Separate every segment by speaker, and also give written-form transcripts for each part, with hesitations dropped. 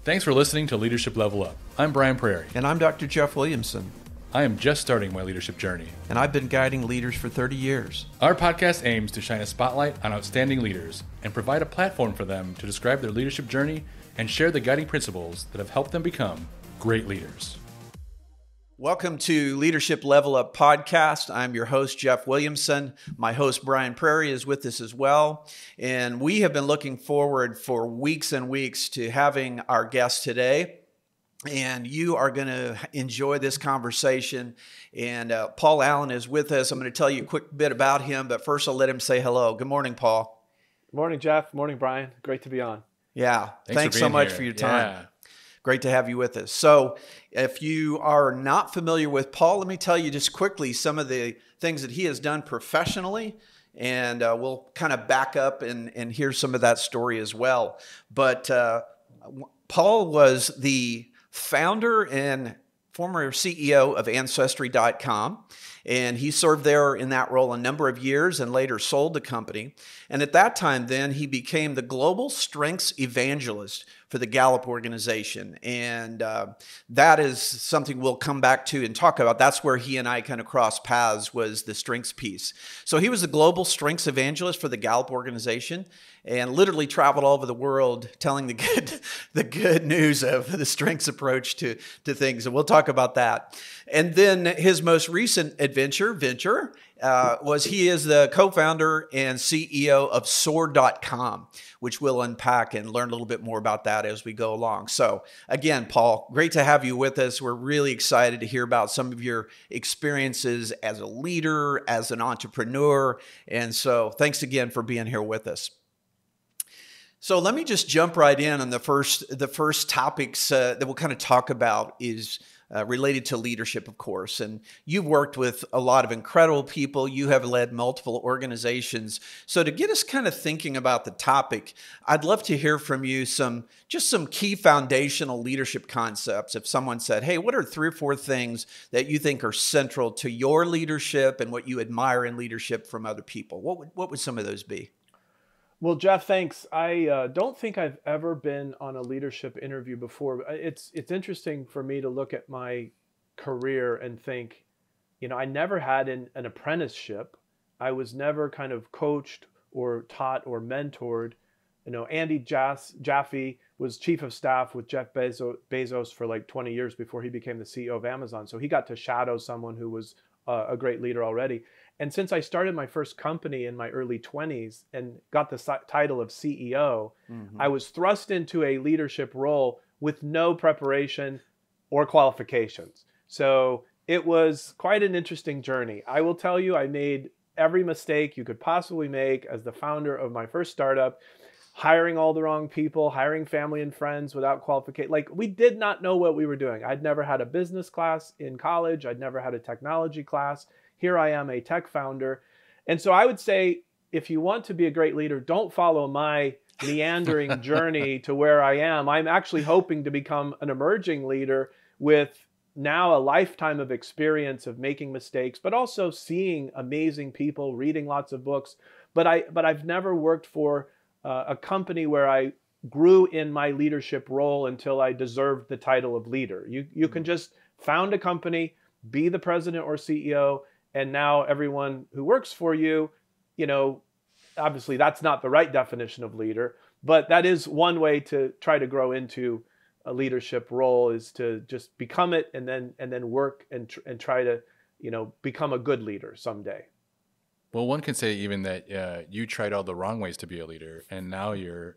Speaker 1: Thanks for listening to Leadership Level Up. I'm Brian Prairie.
Speaker 2: And I'm Dr. Jeff Williamson.
Speaker 1: I am just starting my leadership journey.
Speaker 2: And I've been guiding leaders for 30 years.
Speaker 1: Our podcast aims to shine a spotlight on outstanding leaders and provide a platform for them to describe their leadership journey and share the guiding principles that have helped them become great leaders.
Speaker 2: Welcome to Leadership Level Up podcast. I'm your host, Jeff Williamson. My host, Brian Prairie, is with us as well. And we have been looking forward for weeks and weeks to having our guest today. And you are going to enjoy this conversation. And Paul Allen is with us. I'm going to tell you a quick bit about him, but first I'll let him say hello. Good morning, Paul.
Speaker 3: Good morning, Jeff. Morning, Brian. Great to be on.
Speaker 2: Yeah. Thanks so much for your time. Yeah. Great to have you with us. So if you are not familiar with Paul, let me tell you just quickly some of the things that he has done professionally, and we'll kind of back up and hear some of that story as well. But Paul was the founder and former CEO of Ancestry.com, and he served there in that role a number of years and later sold the company. And at that time, then, he became the global strengths evangelist for the Gallup organization. And that is something we'll come back to and talk about. That's where he and I kind of crossed paths, was the strengths piece. So he was the global strengths evangelist for the Gallup organization and literally traveled all over the world telling the good news of the strengths approach to things. And we'll talk about that. And then his most recent venture was he is the co-founder and CEO of Soar.com, which we'll unpack and learn a little bit more about that as we go along. So again, Paul, great to have you with us. We're really excited to hear about some of your experiences as a leader, as an entrepreneur. And so thanks again for being here with us. So let me just jump right in on the first topics that we'll kind of talk about is related to leadership, of course. And you've worked with a lot of incredible people. You have led multiple organizations. So to get us kind of thinking about the topic, I'd love to hear from you some key foundational leadership concepts. If someone said, hey, what are 3 or 4 things that you think are central to your leadership and what you admire in leadership from other people? What would some of those be?
Speaker 3: Well, Jeff, thanks. I don't think I've ever been on a leadership interview before. It's interesting for me to look at my career and think, I never had an apprenticeship. I was never kind of coached or taught or mentored. Andy Jaffe was chief of staff with Jeff Bezos for like 20 years before he became the CEO of Amazon. So he got to shadow someone who was a great leader already. And since I started my first company in my early 20s and got the title of CEO, I was thrust into a leadership role with no preparation or qualifications. So it was quite an interesting journey. I will tell you, I made every mistake you could possibly make as the founder of my first startup, hiring all the wrong people, hiring family and friends without qualification. Like, we did not know what we were doing. I'd never had a business class in college. I'd never had a technology class. Here I am, a tech founder. And so I would say, if you want to be a great leader, don't follow my meandering journey to where I am. I'm actually hoping to become an emerging leader with now a lifetime of experience of making mistakes, but also seeing amazing people, reading lots of books. But I've never worked for a company where I grew in my leadership role until I deserved the title of leader. You can just found a company, be the president or CEO, and now everyone who works for you, obviously that's not the right definition of leader, but that is one way to try to grow into a leadership role, is to just become it and then work and try to, become a good leader someday.
Speaker 1: Well, one can say even that you tried all the wrong ways to be a leader, and now you're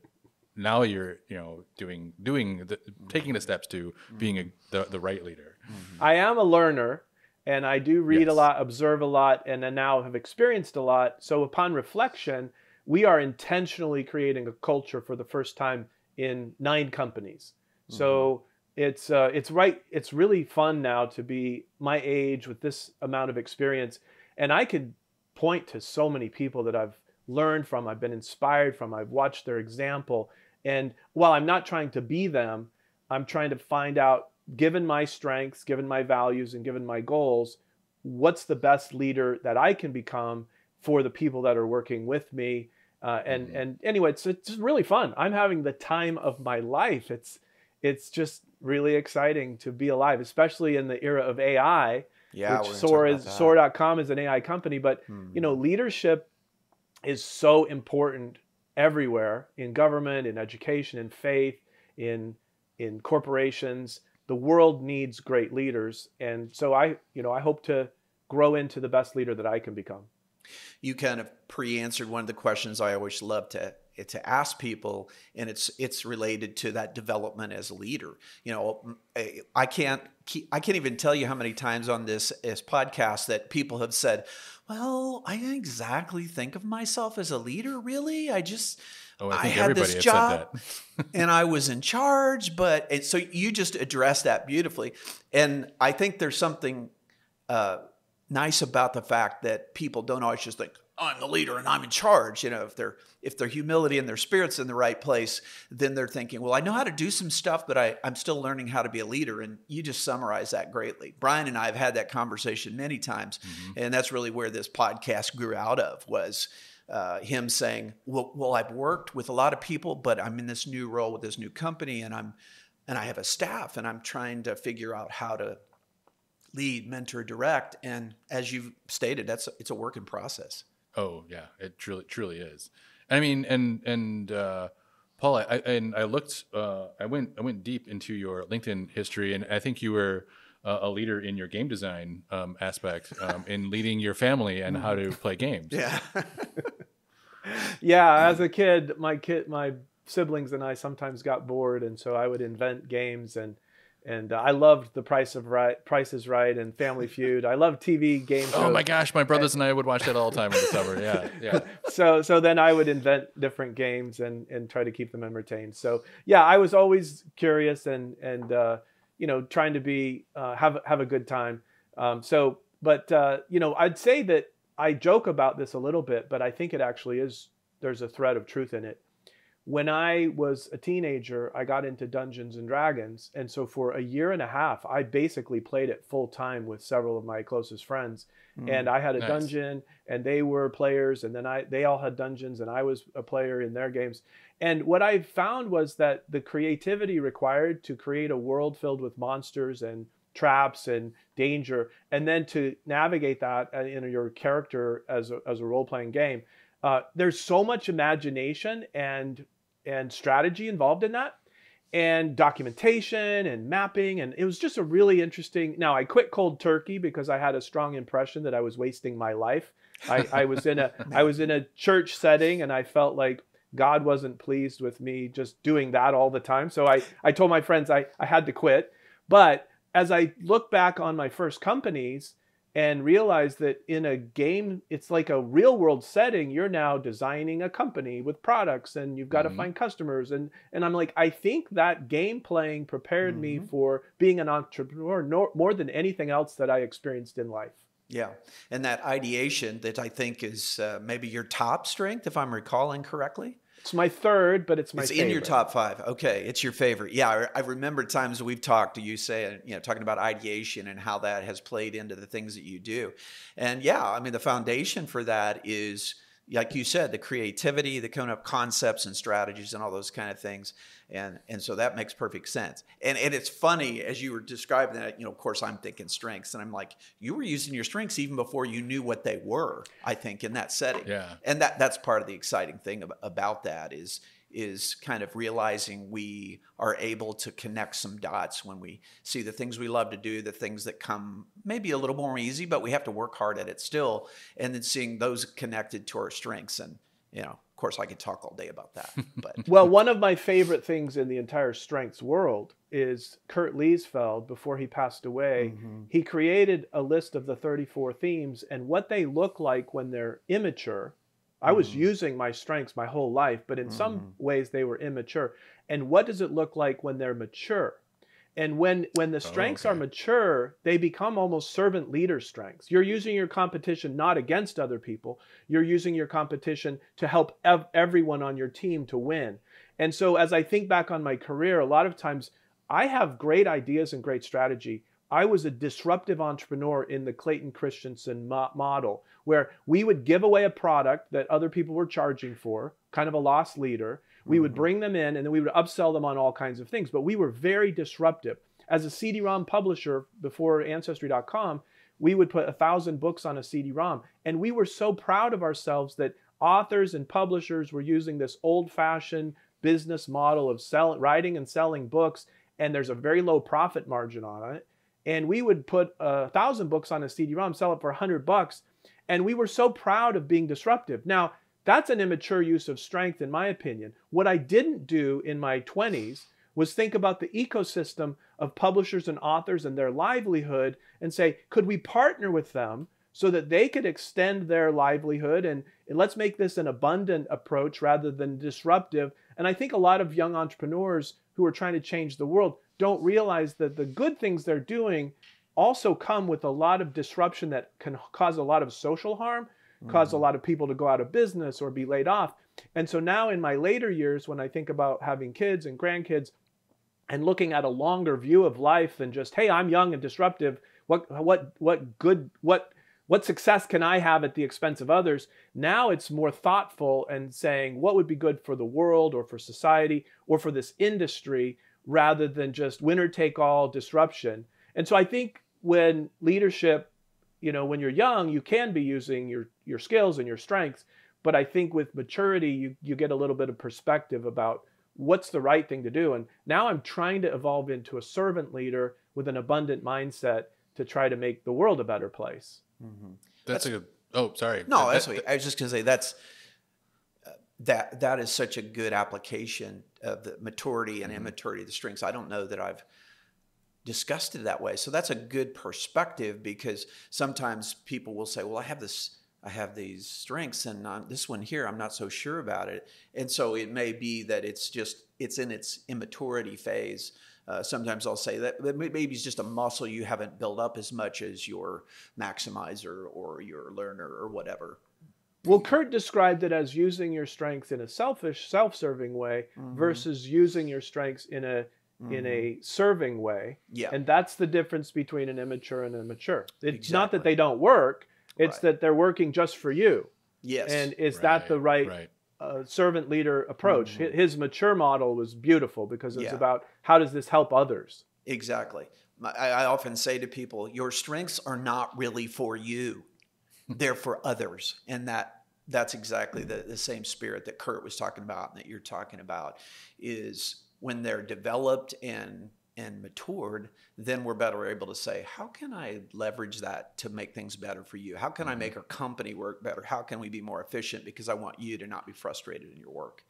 Speaker 1: taking the steps to being the right leader.
Speaker 3: I am a learner. And I do read a lot, observe a lot, and then now have experienced a lot. So upon reflection, we are intentionally creating a culture for the first time in 9 companies. So it's really fun now to be my age with this amount of experience. And I could point to so many people that I've learned from, I've been inspired from, I've watched their example. And while I'm not trying to be them, I'm trying to find out, given my strengths, given my values, and given my goals, what's the best leader that I can become for the people that are working with me. And anyway, it's really fun. I'm having the time of my life. it's just really exciting to be alive, especially in the era of AI, which Soar.com is an AI company. But, leadership is so important everywhere, in government, in education, in faith, in corporations. The world needs great leaders. And so I hope to grow into the best leader that I can become.
Speaker 2: You kind of pre-answered one of the questions I always love to ask people, and it's related to that development as a leader. I can't even tell you how many times on this podcast that people have said, well, I didn't exactly think of myself as a leader, really. I had this job and I was in charge, so you just addressed that beautifully. And I think there's something nice about the fact that people don't always just think, I'm the leader and I'm in charge. If their humility and their spirit's in the right place, then they're thinking, well, I know how to do some stuff, but I'm still learning how to be a leader. And you just summarize that greatly. Brian and I have had that conversation many times. And that's really where this podcast grew out of, was him saying, well, I've worked with a lot of people, but I'm in this new role with this new company, and I have a staff, and I'm trying to figure out how to lead, mentor, direct. And as you've stated, it's a work in process.
Speaker 1: Oh yeah, it truly is. I mean, and Paul, I looked, I went deep into your LinkedIn history, and I think you were a leader in your game design aspect, in leading your family and how to play games.
Speaker 2: Yeah.
Speaker 3: Yeah. As a kid, my siblings and I sometimes got bored, and so I would invent games, and I loved The Price is Right and Family Feud. I loved TV game shows.
Speaker 1: Oh my gosh, my brothers and I would watch that all the time in the summer. Yeah.
Speaker 3: So then I would invent different games and try to keep them entertained. So yeah, I was always curious and trying to be have a good time. I'd say that I joke about this a little bit, but I think it actually is. There's a thread of truth in it. When I was a teenager, I got into Dungeons and Dragons. And so for a year and a half, I basically played it full time with several of my closest friends. And I had a dungeon, and they were players. And then they all had dungeons, and I was a player in their games. And what I found was that the creativity required to create a world filled with monsters and traps and danger, and then to navigate that in your character as a role-playing game, there's so much imagination and strategy involved in that, and documentation and mapping. And it was just a really interesting. Now, I quit cold turkey because I had a strong impression that I was wasting my life. I was in a church setting, and I felt like God wasn't pleased with me just doing that all the time. So I told my friends I had to quit. But as I look back on my first companies and realize that in a game, it's like a real world setting, you're now designing a company with products, and you've got to find customers. And I'm like, I think that game playing prepared me for being an entrepreneur more than anything else that I experienced in life.
Speaker 2: Yeah. And that ideation that I think is maybe your top strength, if I'm recalling correctly.
Speaker 3: It's my third, but it's favorite.
Speaker 2: In your top 5. Okay, it's your favorite. Yeah, I remember times we've talked to you talking about ideation and how that has played into the things that you do. And yeah, I mean, the foundation for that is, like you said, the creativity, the coming up concepts and strategies and all those kind of things. And so that makes perfect sense. And it's funny, as you were describing that, of course, I'm thinking strengths. And I'm like, you were using your strengths even before you knew what they were, I think, in that setting.
Speaker 1: Yeah.
Speaker 2: And that's part of the exciting thing about that is kind of realizing we are able to connect some dots when we see the things we love to do, the things that come maybe a little more easy, but we have to work hard at it still. And then seeing those connected to our strengths. And, of course, I could talk all day about that. But
Speaker 3: well, one of my favorite things in the entire strengths world is Kurt Liesfeld. Before he passed away, he created a list of the 34 themes and what they look like when they're immature. I was using my strengths my whole life, but in some ways they were immature. And what does it look like when they're mature? And when the strengths are mature, they become almost servant leader strengths. You're using your competition not against other people. You're using your competition to help everyone on your team to win. And so as I think back on my career, a lot of times I have great ideas and great strategy. I was a disruptive entrepreneur in the Clayton Christensen model, where we would give away a product that other people were charging for, kind of a lost leader. We would bring them in and then we would upsell them on all kinds of things. But we were very disruptive. As a CD-ROM publisher before Ancestry.com, we would put 1,000 books on a CD-ROM. And we were so proud of ourselves that authors and publishers were using this old-fashioned business model of writing and selling books, and there's a very low profit margin on it. And we would put 1,000 books on a CD-ROM, sell it for $100, and we were so proud of being disruptive. Now, that's an immature use of strength, in my opinion. What I didn't do in my 20s was think about the ecosystem of publishers and authors and their livelihood and say, could we partner with them so that they could extend their livelihood, and let's make this an abundant approach rather than disruptive. And I think a lot of young entrepreneurs who are trying to change the world don't realize that the good things they're doing also come with a lot of disruption that can cause a lot of social harm, cause a lot of people to go out of business or be laid off. And so now in my later years, when I think about having kids and grandkids and looking at a longer view of life than just, hey, I'm young and disruptive, what success can I have at the expense of others? Now it's more thoughtful and saying what would be good for the world or for society or for this industry rather than just winner take all disruption. And so I think when leadership, when you're young, you can be using your skills and your strengths. But I think with maturity, you get a little bit of perspective about what's the right thing to do. And now I'm trying to evolve into a servant leader with an abundant mindset to try to make the world a better place.
Speaker 1: That's a good, oh, sorry.
Speaker 2: No, that's what I was just going to say. That is such a good application of the maturity and immaturity of the strengths. I don't know that I've discussed it that way. So that's a good perspective, because sometimes people will say, well, I have these strengths, and this one here, I'm not so sure about it. And so it may be that it's in its immaturity phase. Sometimes I'll say that maybe it's just a muscle you haven't built up as much as your maximizer or your learner or whatever.
Speaker 3: Well, Kurt described it as using your strengths in a selfish, self-serving way versus using your strengths in a serving way. Yeah. And that's the difference between an immature and a mature. It's not that they don't work. It's that they're working just for you. Yes. And is that the right servant leader approach? His mature model was beautiful because it's about how does this help others?
Speaker 2: Exactly. I often say to people, your strengths are not really for you. They're for others. And that's exactly the same spirit that Kurt was talking about and that you're talking about, is when they're developed and matured, then we're better able to say, how can I leverage that to make things better for you? How can I make our company work better? How can we be more efficient? Because I want you to not be frustrated in your work.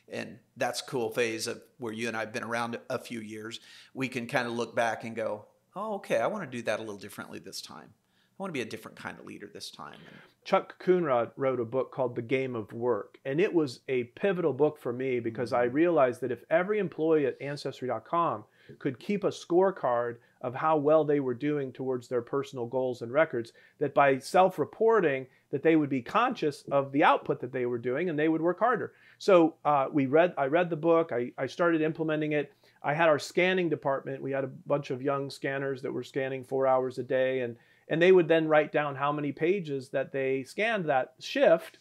Speaker 2: And that's a cool phase of where you and I have been around a few years. We can kind of look back and go, oh, okay, I want to do that a little differently this time. I want to be a different kind of leader this time.
Speaker 3: Chuck Coonrod wrote a book called The Game of Work, and it was a pivotal book for me because I realized that if every employee at Ancestry.com could keep a scorecard of how well they were doing towards their personal goals and records, that by self-reporting, that they would be conscious of the output that they were doing and they would work harder. So I read the book, I started implementing it. I had our scanning department. We had a bunch of young scanners that were scanning 4 hours a day, and they would then write down how many pages that they scanned that shift,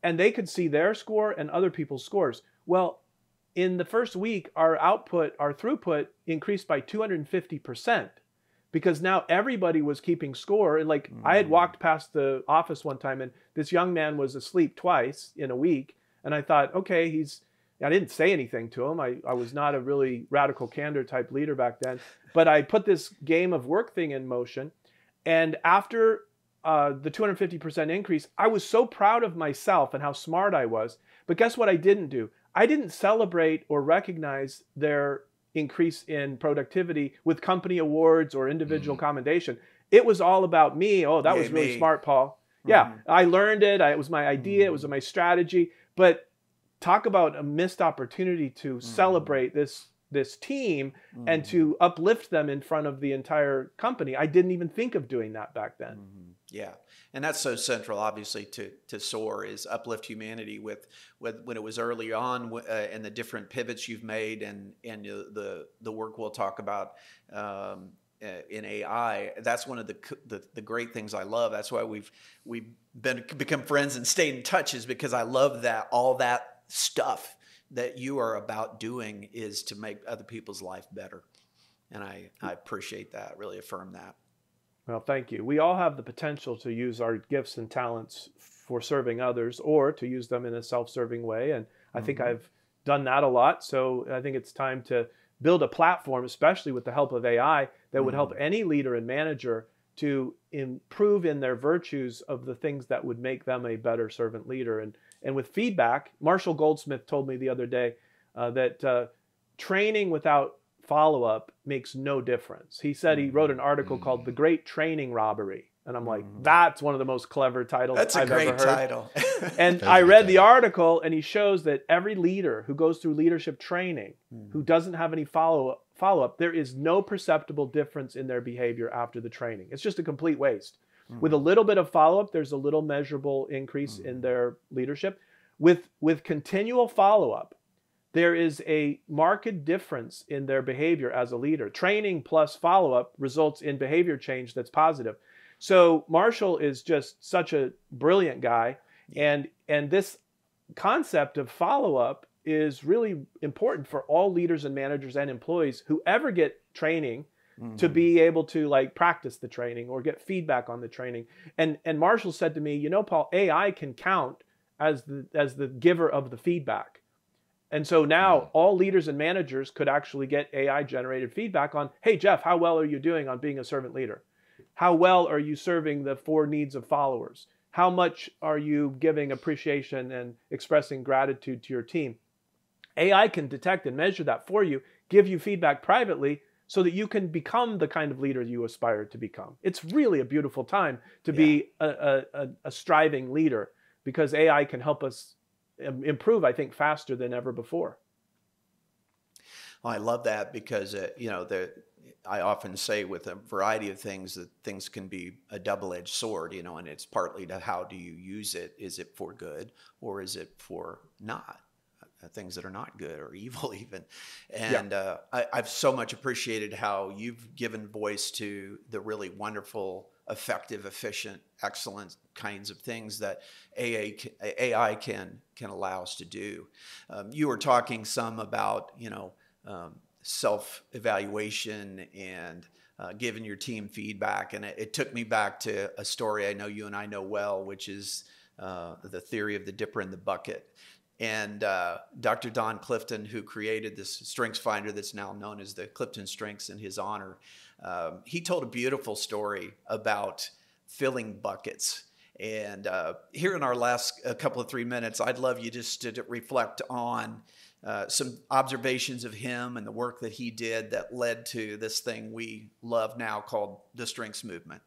Speaker 3: and they could see their score and other people's scores. Well, in the first week, our throughput increased by 250% because now everybody was keeping score. And I had walked past the office one time and this young man was asleep twice in a week. And I thought, okay, I didn't say anything to him. I was not a really radical candor type leader back then, but I put this game of work thing in motion. And after the 250% increase, I was so proud of myself and how smart I was. But guess what I didn't do? I didn't celebrate or recognize their increase in productivity with company awards or individual commendation. It was all about me. Oh, that was really smart, Paul. Yeah, I learned it. It was my idea. It was my strategy. But talk about a missed opportunity to celebrate this team and to uplift them in front of the entire company. I didn't even think of doing that back then.
Speaker 2: Yeah. And that's so central, obviously, to SOAR, is uplift humanity with when it was early on and the different pivots you've made and the work we'll talk about in AI. That's one of the great things I love. That's why we've become friends and stayed in touch, is because I love all that stuff that you are about doing is to make other people's life better. And I appreciate that, really affirm that.
Speaker 3: Well, thank you. We all have the potential to use our gifts and talents for serving others, or to use them in a self-serving way. And I think I've done that a lot. So I think it's time to build a platform, especially with the help of AI, that would help any leader and manager to improve in their virtues of the things that would make them a better servant leader. And with feedback, Marshall Goldsmith told me the other day that training without follow-up makes no difference. He said he wrote an article called The Great Training Robbery. And I'm like, that's one of the most clever titles I've ever heard.
Speaker 2: That's a great title.
Speaker 3: And I read the article, and he shows that every leader who goes through leadership training, who doesn't have any follow-up, there is no perceptible difference in their behavior after the training. It's just a complete waste. With a little bit of follow-up, there's a little measurable increase in their leadership. With continual follow-up, there is a marked difference in their behavior as a leader. Training plus follow-up results in behavior change that's positive. So Marshall is just such a brilliant guy. And this concept of follow-up is really important for all leaders and managers and employees who ever get training to be able to like practice the training or get feedback on the training. And Marshall said to me, you know, Paul, AI can count as the giver of the feedback. And so now all leaders and managers could actually get AI generated feedback on, hey, Jeff, how well are you doing on being a servant leader? How well are you serving the 4 needs of followers? How much are you giving appreciation and expressing gratitude to your team? AI can detect and measure that for you, give you feedback privately so that you can become the kind of leader you aspire to become. It's really a beautiful time to be a striving leader, because AI can help us improve, I think, faster than ever before.
Speaker 2: Well, I love that, because, I often say with a variety of things that things can be a double-edged sword, and it's partly to how do you use it? Is it for good, or is it for not? Things that are not good or evil even. And I've so much appreciated how you've given voice to the really wonderful, effective, efficient, excellent kinds of things that AI can allow us to do. You were talking some about, self-evaluation and giving your team feedback. And it took me back to a story I know you and I know well, which is the theory of the dipper in the bucket. And Dr. Don Clifton, who created this Strengths Finder that's now known as the Clifton Strengths in his honor, he told a beautiful story about filling buckets. And here in our last couple of 3 minutes, I'd love you just to reflect on some observations of him and the work that he did that led to this thing we love now called the Strengths Movement.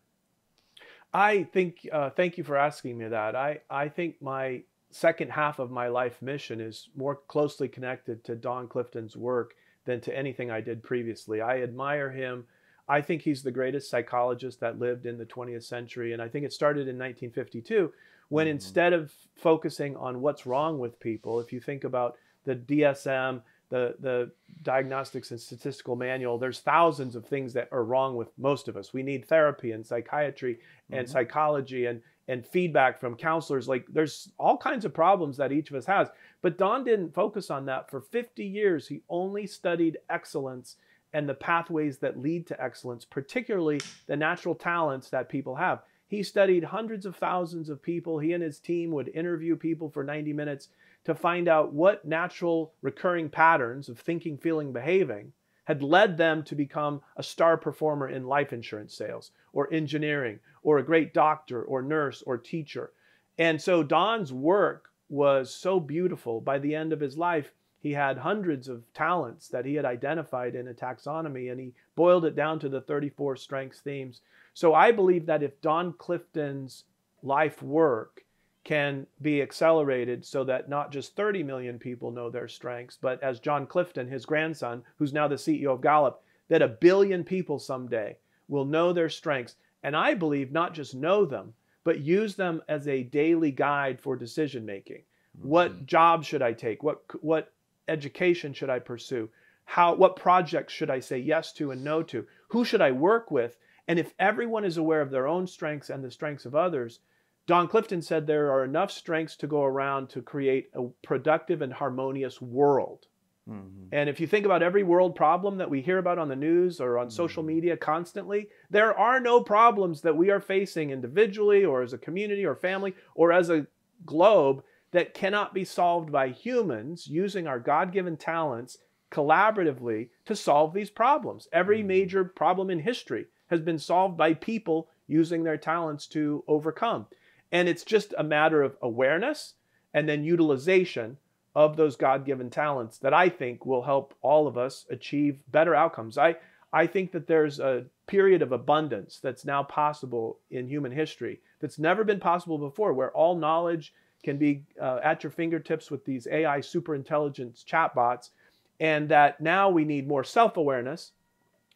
Speaker 3: I think, thank you for asking me that. I think my second half of my life mission is more closely connected to Don Clifton's work than to anything I did previously. I admire him. I think he's the greatest psychologist that lived in the 20th century. And I think it started in 1952 when instead of focusing on what's wrong with people, if you think about the DSM, the Diagnostics and Statistical Manual, there's thousands of things that are wrong with most of us. We need therapy and psychiatry and psychology and feedback from counselors. Like, there's all kinds of problems that each of us has. But Don didn't focus on that. For 50 years, he only studied excellence and the pathways that lead to excellence, particularly the natural talents that people have. He studied hundreds of thousands of people. He and his team would interview people for 90 minutes to find out what natural recurring patterns of thinking, feeling, behaving had led them to become a star performer in life insurance sales or engineering or a great doctor or nurse or teacher. And so Don's work was so beautiful. By the end of his life, he had hundreds of talents that he had identified in a taxonomy, and he boiled it down to the 34 strengths themes. So I believe that if Don Clifton's life work can be accelerated so that not just 30 million people know their strengths, but as John Clifton, his grandson, who's now the CEO of Gallup, that 1 billion people someday will know their strengths. And I believe not just know them, but use them as a daily guide for decision making. What job should I take? What education should I pursue? What projects should I say yes to and no to? Who should I work with? And if everyone is aware of their own strengths and the strengths of others, Don Clifton said there are enough strengths to go around to create a productive and harmonious world. Mm-hmm. And if you think about every world problem that we hear about on the news or on social media constantly, there are no problems that we are facing individually or as a community or family or as a globe that cannot be solved by humans using our God-given talents collaboratively to solve these problems. Every major problem in history has been solved by people using their talents to overcome. And it's just a matter of awareness and then utilization of those God-given talents that I think will help all of us achieve better outcomes. I think that there's a period of abundance that's now possible in human history that's never been possible before, where all knowledge can be at your fingertips with these AI superintelligence chatbots, and that now we need more self-awareness.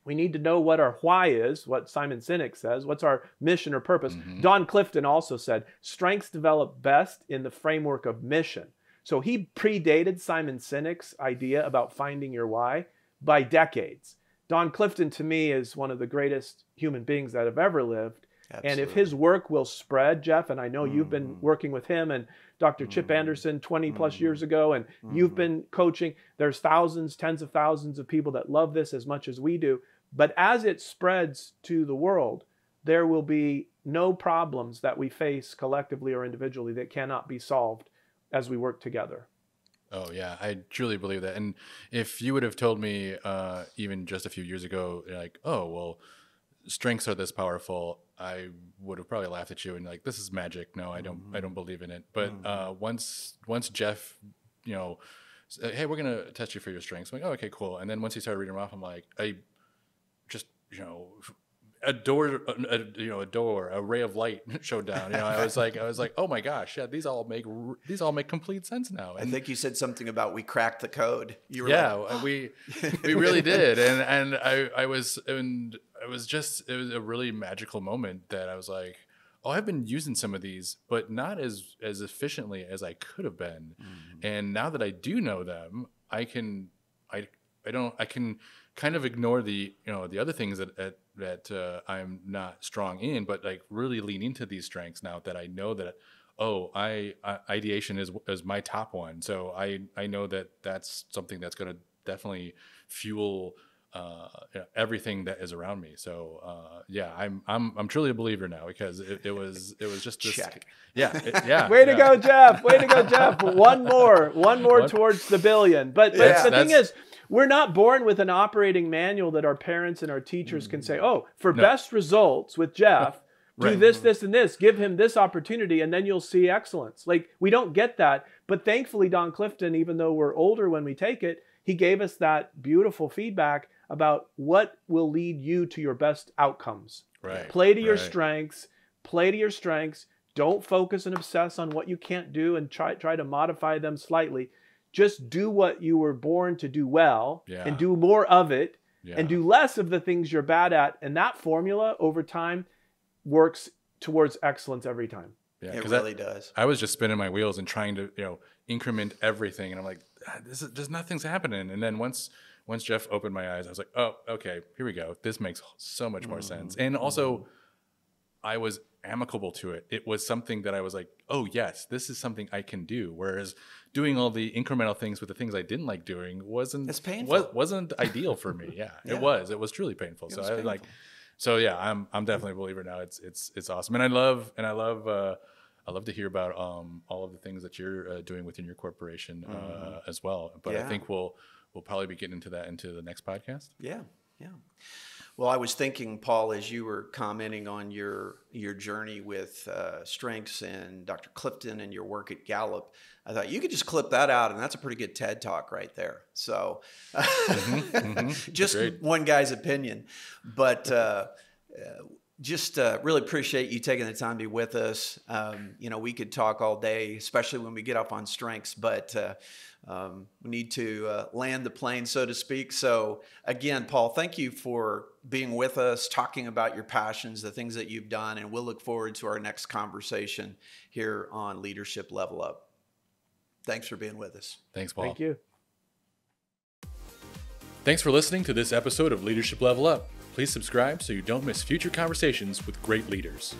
Speaker 3: We need to know what our why is, what Simon Sinek says, what's our mission or purpose. Mm-hmm. Don Clifton also said, strengths develop best in the framework of mission. So he predated Simon Sinek's idea about finding your why by decades. Don Clifton, to me, is one of the greatest human beings that have ever lived. Absolutely. And if his work will spread, Jeff, and I know you've been working with him and Dr. Chip Anderson 20 plus years ago, and you've been coaching, there's thousands, tens of thousands of people that love this as much as we do. But as it spreads to the world, there will be no problems that we face collectively or individually that cannot be solved as we work together.
Speaker 1: Oh, yeah, I truly believe that. And if you would have told me even just a few years ago, like, oh, well, strengths are this powerful, I would have probably laughed at you and like, this is magic. No, I don't believe in it. But once Jeff, said, hey, we're going to test you for your strengths. I'm like, oh, okay, cool. And then once he started reading them off, I'm like, I just, a ray of light showed down. I was like, oh my gosh, yeah, these all make complete sense now.
Speaker 2: And I think you said something about we cracked the code. You were
Speaker 1: like, we really did. And it was a really magical moment that I was like, oh, I've been using some of these, but not as efficiently as I could have been. Mm-hmm. And now that I do know them, I can kind of ignore the other things that I'm not strong in, but like really lean into these strengths now that I know that, ideation is my top one. So I know that that's something that's going to definitely fuel everything that is around me. So yeah, I'm truly a believer now because it was just this.
Speaker 2: Check.
Speaker 1: Yeah.
Speaker 3: Way to go, Jeff. Way to go, Jeff. One more towards the billion. But the thing is, we're not born with an operating manual that our parents and our teachers can say, oh, best results with Jeff, do this, this, and this. Give him this opportunity, and then you'll see excellence. Like, we don't get that. But thankfully, Don Clifton, even though we're older when we take it, he gave us that beautiful feedback about what will lead you to your best outcomes.
Speaker 1: Right.
Speaker 3: Play to your strengths. Play to your strengths. Don't focus and obsess on what you can't do and try to modify them slightly. Just do what you were born to do well and do more of it and do less of the things you're bad at. And that formula over time works towards excellence every time.
Speaker 2: Yeah, it really does.
Speaker 1: I was just spinning my wheels and trying to, increment everything. And I'm like, just nothing's happening. And then once Jeff opened my eyes, I was like, oh, okay, here we go. This makes so much more sense. And also I was amicable to it. It was something that I was like, oh yes, this is something I can do. Whereas doing all the incremental things with the things I didn't like doing wasn't ideal for me. Yeah, it was truly painful. So I was like, I'm definitely a believer now. It's awesome. And I love to hear about all of the things that you're doing within your corporation as well. But I think we'll probably be getting into that into the next podcast.
Speaker 2: Yeah. Well, I was thinking, Paul, as you were commenting on your journey with strengths and Dr. Clifton and your work at Gallup, I thought you could just clip that out, and that's a pretty good TED Talk right there. So just great. One guy's opinion. But just really appreciate you taking the time to be with us. We could talk all day, especially when we get up on strengths, but we need to land the plane, so to speak. So again, Paul, thank you for being with us, talking about your passions, the things that you've done, and we'll look forward to our next conversation here on Leadership Level Up. Thanks for being with us.
Speaker 1: Thanks, Paul.
Speaker 3: Thank you.
Speaker 1: Thanks for listening to this episode of Leadership Level Up. Please subscribe so you don't miss future conversations with great leaders.